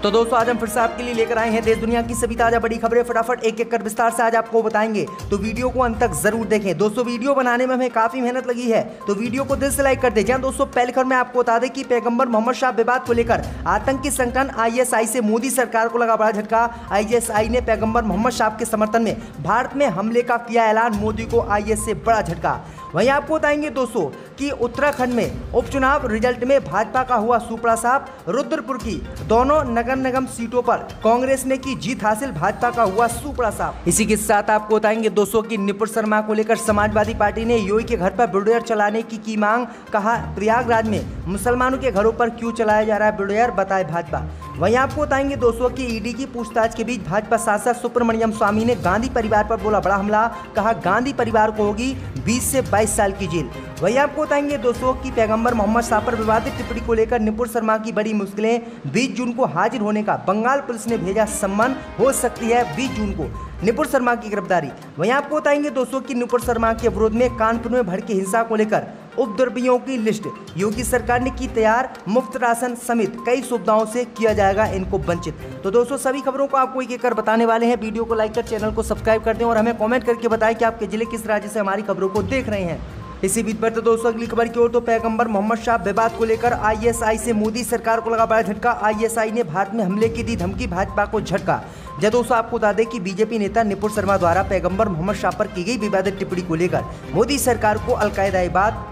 तो दोस्तों आज हम फिर से आपके लिए लेकर आए हैं देश दुनिया की सभी ताजा बड़ी खबरें। फटाफट एक एक कर विस्तार से आज आपको बताएंगे, तो वीडियो को अंत तक जरूर देखें। दोस्तों वीडियो बनाने में हमें काफी मेहनत लगी है, तो वीडियो को दिल से लाइक कर दें। दोस्तों पहली खबर में आपको बता दें कि पैगंबर मोहम्मद शाह विवाद को लेकर आतंकी संगठन ISI से मोदी सरकार को लगा बड़ा झटका। ISI ने पैगंबर मोहम्मद शाह के समर्थन में भारत में हमले का किया ऐलान, मोदी को IS से बड़ा झटका। वहीं आपको बताएंगे दोस्तों कि उत्तराखंड में उपचुनाव रिजल्ट में भाजपा का हुआ सुपड़ा साफ। रुद्रपुर की दोनों नगर निगम सीटों पर कांग्रेस ने की जीत हासिल, भाजपा का हुआ सुपड़ा साफ। इसी के साथ आपको बताएंगे दोस्तों कि निपुण शर्मा को लेकर समाजवादी पार्टी ने योगी के घर पर बुलडोजर चलाने की मांग। कहा प्रयागराज में मुसलमानों के घरों पर क्यों चलाया जा रहा है बुलडोजर, बताए भाजपा। वहीं आपको बताएंगे दोस्तों कि ईडी की पूछताछ के बीच भाजपा सांसद सुब्रमण्यम स्वामी ने गांधी परिवार पर बोला बड़ा हमला। कहा गांधी परिवार को होगी 20 से 22 साल की जेल। वहीं आपको बताएंगे दोस्तों कि पैगंबर मोहम्मद शाह पर विवादित टिप्पणी को लेकर निपुण शर्मा की बड़ी मुश्किलें। 20 जून को हाजिर होने का बंगाल पुलिस ने भेजा सम्मन, हो सकती है 20 जून को निपुण शर्मा की गिरफ्तारी। वहीं आपको बताएंगे दोस्तों कि निपुण शर्मा के विरोध में कानपुर में भड़की हिंसा को लेकर उपद्रवियों की लिस्ट योगी सरकार ने की तैयार। मुफ्त राशन समेत कई सुविधाओं से किया जाएगा इनको वंचित। तो दोस्तों सभी खबरों को आपको एक एक कर बताने वाले हैं। वीडियो को लाइक कर चैनल को सब्सक्राइब कर दें और हमें कमेंट करके बताएं कि आपके जिले किस राज्य से हमारी खबरों को देख रहे हैं। इसी बीच पर तो दोस्तों अगली खबर की ओर, तो पैगंबर मोहम्मद शाह विवाद को लेकर ISI से मोदी सरकार को लगा बड़ा झटका। ISI ने भारत में हमले की दी धमकी, भाजपा को झटका। दोस्तों आपको बता दें कि बीजेपी नेता निपुण शर्मा द्वारा पैगंबर मोहम्मद शाह पर की गई विवादित टिप्पणी को लेकर मोदी सरकार को अलकायदा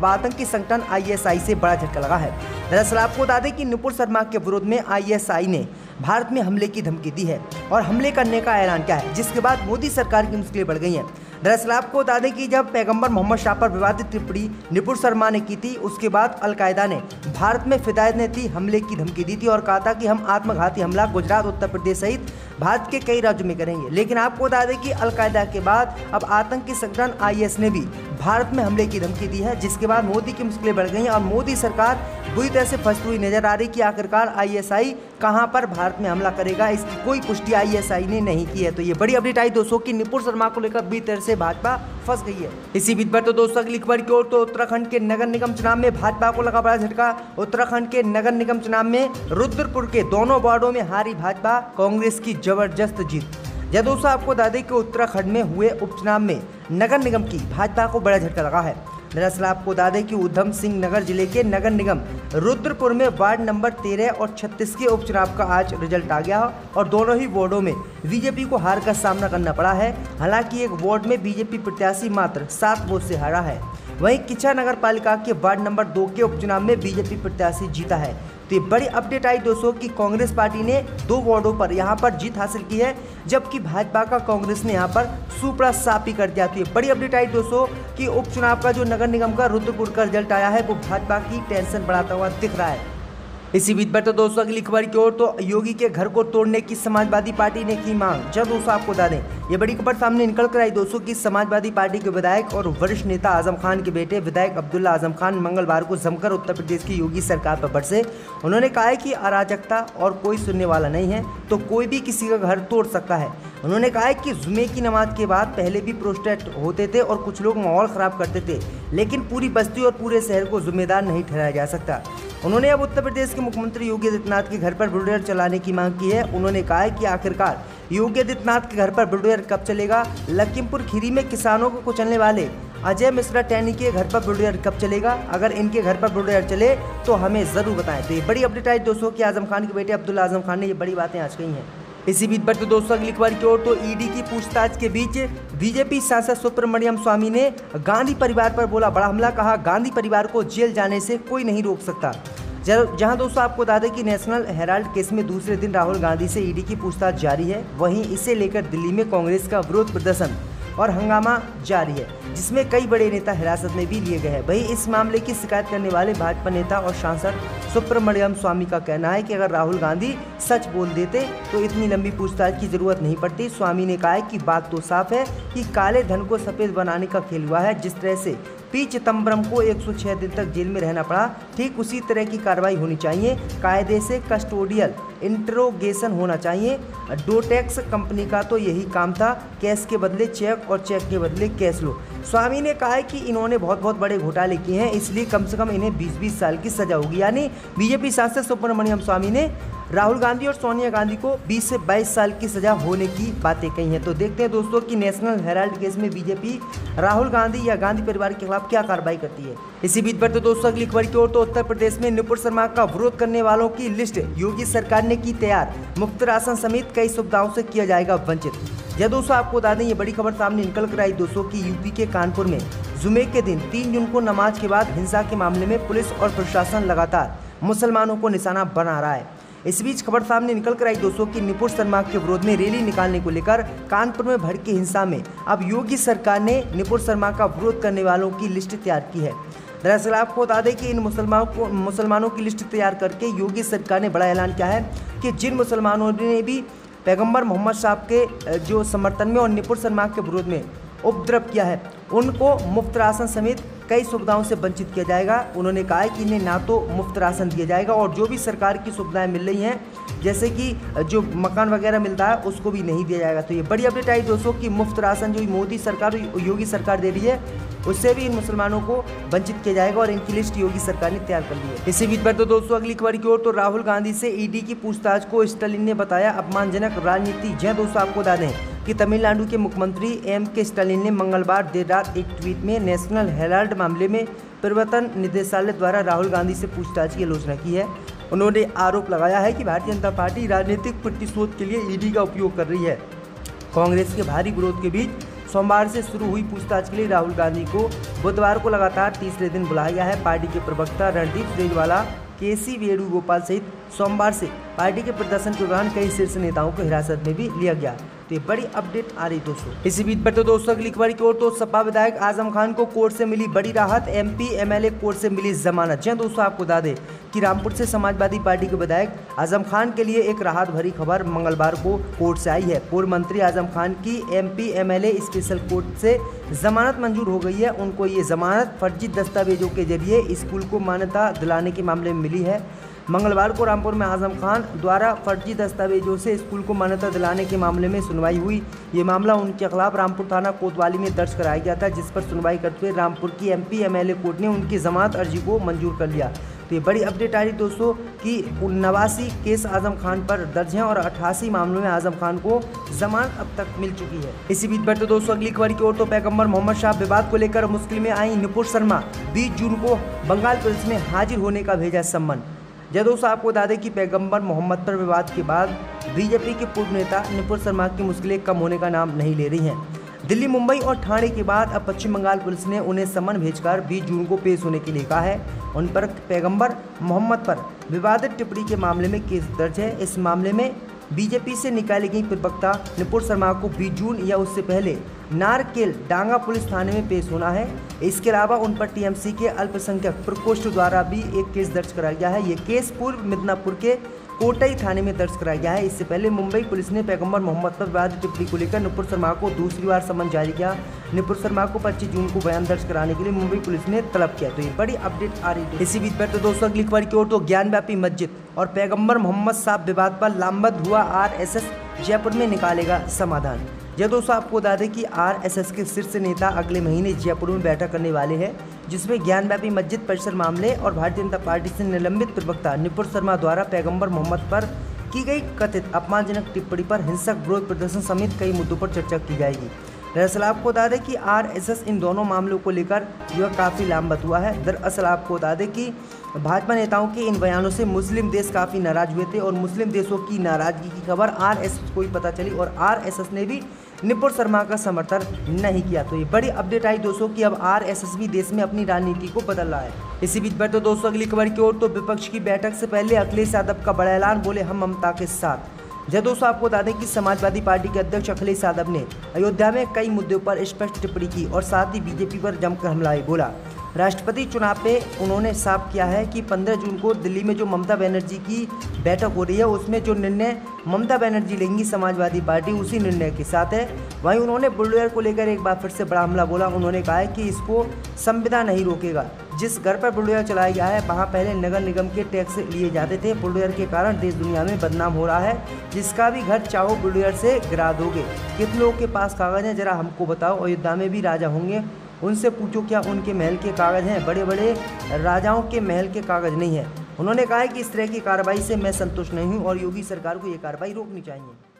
व आतंकी संगठन ISI से बड़ा झटका लगा है। दरअसल आपको बता दें कि निपुण शर्मा के विरोध में ISI ने भारत में हमले की धमकी दी है और हमले करने का ऐलान किया है, जिसके बाद मोदी सरकार की मुश्किलें बढ़ गई हैं। दरअसल आपको बता दें कि जब पैगंबर मोहम्मद शाह पर विवादित टिप्पणी निपुण शर्मा ने की थी, उसके बाद अलकायदा ने भारत में फिदायत ने थी हमले की धमकी दी थी और कहा था कि हम आत्मघाती हमला गुजरात, उत्तर प्रदेश सहित भारत के कई राज्यों में करेंगे। लेकिन आपको बता दें कि अलकायदा के बाद अब आतंकी संगठन IS ने भी भारत में हमले की धमकी दी है, जिसके बाद मोदी की मुश्किलें बढ़ गई हैं और मोदी सरकार बुरी तरह से फंसती हुई नजर आ रही कि आखिरकार ISI कहां पर भारत में हमला करेगा, इसकी कोई पुष्टि ISI ने नहीं की है। तो ये बड़ी अपडेट आई दोस्तों कि निपुण शर्मा को लेकर बुरी तरह से भाजपा फंस गई है। इसी बीच पर तो दोस्तों अगली खबर की ओर, तो उत्तराखंड के नगर निगम चुनाव में भाजपा को लगा बड़ा झटका। उत्तराखंड के नगर निगम चुनाव में रुद्रपुर के दोनों वार्डों में हारी भाजपा, कांग्रेस की जबरदस्त जीत। दोस्तों आपको बता दें कि उत्तराखंड में हुए उपचुनाव में नगर निगम की भाजपा को बड़ा झटका लगा है। दरअसल आपको बता दें कि उधम सिंह नगर जिले के नगर निगम रुद्रपुर में वार्ड नंबर 13 और 36 के उपचुनाव का आज रिजल्ट आ गया और दोनों ही वार्डों में बीजेपी को हार का सामना करना पड़ा है। हालांकि एक वार्ड में बीजेपी प्रत्याशी मात्र 7 वोट से हारा है। वहीं किच्छा नगर पालिका के वार्ड नंबर 2 के उपचुनाव में बीजेपी प्रत्याशी जीता है। तो ये बड़ी अपडेट आई दोस्तों कि कांग्रेस पार्टी ने 2 वार्डों पर यहां पर जीत हासिल की है, जबकि भाजपा का कांग्रेस ने यहां पर सुपड़ा साफ ही कर दिया। तो ये बड़ी अपडेट आई दोस्तों कि उपचुनाव का जो नगर निगम का रुद्रपुर का रिजल्ट आया है वो भाजपा की टेंशन बढ़ाता हुआ दिख रहा है। इसी बीच पर तो दोस्तों अगली खबर की ओर, तो योगी के घर को तोड़ने की समाजवादी पार्टी ने की मांग। दोस्तों आपको बता दें ये बड़ी खबर सामने निकल कर आई दोस्तों कि समाजवादी पार्टी के विधायक और वरिष्ठ नेता आजम खान के बेटे विधायक अब्दुल्ला आजम खान मंगलवार को जमकर उत्तर प्रदेश की योगी सरकार पर बरसे। उन्होंने कहा है कि अराजकता और कोई सुनने वाला नहीं है, तो कोई भी किसी का घर तोड़ सकता है। उन्होंने कहा है कि जुमे की नमाज के बाद पहले भी प्रोटेस्ट होते थे और कुछ लोग माहौल ख़राब करते थे, लेकिन पूरी बस्ती और पूरे शहर को जिम्मेदार नहीं ठहराया जा सकता। उन्होंने अब उत्तर प्रदेश के मुख्यमंत्री योगी आदित्यनाथ के घर पर बुलडोजर चलाने की मांग की है। उन्होंने कहा है कि आखिरकार योगी आदित्यनाथ के घर पर बुलडोजर कब चलेगा। लखीमपुर खीरी में किसानों को कुचलने वाले अजय मिश्रा टैनी के घर पर बुलडोजर कब चलेगा। अगर इनके घर पर बुलडोजर चले तो हमें ज़रूर बताएं। तो ये बड़ी अपडेट आई दोस्तों कि आजम खान के बेटे अब्दुल्ला आजम खान ने ये बड़ी बातें आज कही हैं। इसी बीच पर तो दोस्तों अगली खबर की ओर, तो ईडी की पूछताछ के बीच बीजेपी सांसद सुब्रमण्यम स्वामी ने गांधी परिवार पर बोला बड़ा हमला। कहा गांधी परिवार को जेल जाने से कोई नहीं रोक सकता। जहां दोस्तों आपको बता दें कि नेशनल हेराल्ड केस में दूसरे दिन राहुल गांधी से ईडी की पूछताछ जारी है। वहीं इसे लेकर दिल्ली में कांग्रेस का विरोध प्रदर्शन और हंगामा जारी है, जिसमें कई बड़े नेता हिरासत में भी लिए गए हैं। वहीं इस मामले की शिकायत करने वाले भाजपा नेता और सांसद सुब्रमण्यम स्वामी का कहना है कि अगर राहुल गांधी सच बोल देते तो इतनी लंबी पूछताछ की जरूरत नहीं पड़ती। स्वामी ने कहा है कि बात तो साफ है कि काले धन को सफेद बनाने का खेल हुआ है। जिस तरह से पी चिदम्बरम को 106 दिन तक जेल में रहना पड़ा, ठीक उसी तरह की कार्रवाई होनी चाहिए। कायदे से कस्टोडियल इंट्रोगेशन होना चाहिए। डोटेक्स कंपनी का तो यही काम था, कैश के बदले चेक और चेक के बदले कैश लो। स्वामी ने कहा है कि इन्होंने बहुत बड़े घोटाले किए हैं, इसलिए कम से कम इन्हें 20-20 साल की सजा होगी। यानी बीजेपी सांसद सुब्रमण्यम स्वामी ने राहुल गांधी और सोनिया गांधी को 20 से 22 साल की सजा होने की बातें कही हैं। तो देखते हैं दोस्तों कि नेशनल हेराल्ड केस में बीजेपी राहुल गांधी या गांधी परिवार के खिलाफ क्या कार्रवाई करती है। इसी बीच बढ़ते दोस्तों अगली खबर की ओर। तो उत्तर प्रदेश में नुपुर शर्मा का विरोध करने वालों की लिस्ट योगी सरकार ने की तैयार। मुफ्त राशन समेत कई सुविधाओं से किया जाएगा वंचित। यह दोस्तों आपको बता दें, ये बड़ी खबर सामने निकल कर आई दोस्तों की यूपी के कानपुर में जुमे के दिन 3 जून को नमाज के बाद हिंसा के मामले में पुलिस और प्रशासन लगातार मुसलमानों को निशाना बना रहा है। इस बीच खबर सामने निकल कर आई दोस्तों कि नुपुर शर्मा के विरोध में रैली निकालने को लेकर कानपुर में भड़की हिंसा में अब योगी सरकार ने नुपुर शर्मा का विरोध करने वालों की लिस्ट तैयार की है। दरअसल आपको बता दें कि इन मुसलमानों की लिस्ट तैयार करके योगी सरकार ने बड़ा ऐलान किया है कि जिन मुसलमानों ने भी पैगंबर मोहम्मद साहब के जो समर्थन में और नुपुर शर्मा के विरोध में उपद्रव किया है उनको मुफ्त राशन समेत कई सुविधाओं से वंचित किया जाएगा। उन्होंने कहा है कि इन्हें ना तो मुफ्त राशन दिया जाएगा और जो भी सरकार की सुविधाएं मिल रही हैं जैसे कि जो मकान वगैरह मिलता है उसको भी नहीं दिया जाएगा। तो ये बड़ी अपडेट आई दोस्तों कि मुफ्त राशन जो मोदी सरकार योगी सरकार दे रही है उससे भी इन मुसलमानों को वंचित किया जाएगा और इनकी लिस्ट योगी सरकार ने तैयार कर ली है। इसी बीच पर तो दोस्तों अगली खबर की ओर। तो राहुल गांधी से ईडी की पूछताछ को स्टालिन ने बताया अपमानजनक राजनीति। जय दोस्तों आपको बता दें कि तमिलनाडु के मुख्यमंत्री के स्टालिन ने मंगलवार देर रात एक ट्वीट में नेशनल हेराल्ड मामले में प्रवर्तन निदेशालय द्वारा राहुल गांधी से पूछताछ की आलोचना की है। उन्होंने आरोप लगाया है कि भारतीय जनता पार्टी राजनीतिक प्रतिशोध के लिए ईडी का उपयोग कर रही है। कांग्रेस के भारी विरोध के बीच सोमवार से शुरू हुई पूछताछ के लिए राहुल गांधी को बुधवार को लगातार तीसरे दिन बुलाया गया है। पार्टी के प्रवक्ता रणदीप सुरजेवाला, केसी वेणुगोपाल सहित सोमवार से पार्टी के प्रदर्शन के दौरान कई शीर्ष नेताओं को हिरासत में भी लिया गया। तो ये बड़ी अपडेट आ रही दोस्तों। इसी बीच पर तो दोस्तों अगली खबर की ओर। तो सपा विधायक आजम खान को कोर्ट से मिली बड़ी राहत। एमपी एमएलए कोर्ट से मिली जमानत। जी दोस्तों आपको बता दें कि रामपुर से समाजवादी पार्टी के विधायक आजम खान के लिए एक राहत भरी खबर मंगलवार को कोर्ट से आई है। पूर्व मंत्री आजम खान की एमपी एमएलए स्पेशल कोर्ट से जमानत मंजूर हो गई है। उनको ये जमानत फर्जी दस्तावेजों के जरिए स्कूल को मान्यता दिलाने के मामले में मिली है। मंगलवार को रामपुर में आजम खान द्वारा फर्जी दस्तावेजों से स्कूल को मान्यता दिलाने के मामले में सुनवाई हुई। ये मामला उनके खिलाफ रामपुर थाना कोतवाली में दर्ज कराया गया था, जिस पर सुनवाई करते हुए रामपुर की एमपी एमएलए कोर्ट ने उनकी जमानत अर्जी को मंजूर कर लिया। तो ये बड़ी अपडेट आ रही दोस्तों कि 89 केस आजम खान पर दर्ज हैं और 88 मामलों में आजम खान को जमानत अब तक मिल चुकी है। इसी बीच बढ़ते दोस्तों अगली खबर की ओर। तो पैगंबर मोहम्मद साहब विवाद को लेकर मुश्किल में आई नुपुर शर्मा। 20 जून को बंगाल पुलिस ने हाजिर होने का भेजा सम्मन। जय दोस्तों आपको बता दें कि पैगंबर मोहम्मद पर विवाद के बाद बीजेपी के पूर्व नेता नुपुर शर्मा की मुश्किलें कम होने का नाम नहीं ले रही हैं। दिल्ली, मुंबई और ठाणे के बाद अब पश्चिम बंगाल पुलिस ने उन्हें सम्मन भेजकर 20 जून को पेश होने के लिए कहा है। उन पर पैगंबर मोहम्मद पर विवादित टिप्पणी के मामले में केस दर्ज है। इस मामले में बीजेपी से निकाली गई प्रवक्ता नुपुर शर्मा को 20 जून या उससे पहले नारकेल डांगा पुलिस थाने में पेश होना है। इसके अलावा उन पर टीएमसी के अल्पसंख्यक प्रकोष्ठ द्वारा भी एक केस दर्ज कराया गया है। ये केस पूर्व मिदनापुर के कोटई थाने में दर्ज कराया गया है। इससे पहले मुंबई पुलिस ने पैगंबर मोहम्मद पर विवादित टिप्पणी को लेकर नुपुर शर्मा को दूसरी बार सम्मन जारी किया। नुपुर शर्मा को 25 जून को बयान दर्ज कराने के लिए मुंबई पुलिस ने तलब किया। तो ये बड़ी अपडेट आ रही है। इसी बीच पर तो दोस्तों अगली खबर की ओर। तो ज्ञानव्यापी मस्जिद और पैगंबर मोहम्मद साहब विवाद पर लामबंद हुआ आरएसएस, जयपुर में निकालेगा समाधान। यह दोस्तों आपको बता दें कि आरएसएस के शीर्ष नेता अगले महीने जयपुर में बैठक करने वाले हैं, जिसमें ज्ञानव्यापी मस्जिद परिसर मामले और भारतीय जनता पार्टी से निलंबित प्रवक्ता नुपुर शर्मा द्वारा पैगंबर मोहम्मद पर की गई कथित अपमानजनक टिप्पणी पर हिंसक विरोध प्रदर्शन समेत कई मुद्दों पर चर्चा की जाएगी। दरअसल आपको बता दें कि आरएसएस इन दोनों मामलों को लेकर यह काफ़ी लामबंद हुआ है। दरअसल आपको बता दें कि भाजपा नेताओं के इन बयानों से मुस्लिम देश काफ़ी नाराज हुए थे और मुस्लिम देशों की नाराजगी की खबर आरएसएस को ही पता चली और आरएसएस ने भी नुपुर शर्मा का समर्थन नहीं किया। तो ये बड़ी अपडेट आई दोस्तों कि अब आरएसएस भी देश में अपनी राजनीति को बदल रहा है। इसी बीच बढ़ते दोस्तों अगली खबर की ओर। तो विपक्ष की बैठक से पहले अखिलेश यादव का बड़ा ऐलान, बोले हम ममता के साथ। जय दोस्तों आपको बता दें कि समाजवादी पार्टी के अध्यक्ष अखिलेश यादव ने अयोध्या में कई मुद्दों पर स्पष्ट टिप्पणी की और साथ ही बीजेपी पर जमकर हमला बोला। राष्ट्रपति चुनाव पे उन्होंने साफ किया है कि 15 जून को दिल्ली में जो ममता बनर्जी की बैठक हो रही है उसमें जो निर्णय ममता बनर्जी लेंगी समाजवादी पार्टी उसी निर्णय के साथ है। वहीं उन्होंने बुलडोजर को लेकर एक बार फिर से बड़ा हमला बोला। उन्होंने कहा है कि इसको संविधान नहीं रोकेगा। जिस घर पर बुलडोजर चलाया गया है वहाँ पहले नगर निगम के टैक्स लिए जाते थे। बुलडोजर के कारण देश दुनिया में बदनाम हो रहा है। जिसका भी घर चाहो बुलडोजर से गिरा दोगे। कितने लोगों के पास कागज़ हैं जरा हमको बताओ। अयोध्या में भी राजा होंगे, उनसे पूछो क्या उनके महल के कागज़ हैं? बड़े बड़े राजाओं के महल के कागज़ नहीं है। उन्होंने कहा है कि इस तरह की कार्रवाई से मैं संतुष्ट नहीं हूं और योगी सरकार को ये कार्रवाई रोकनी चाहिए।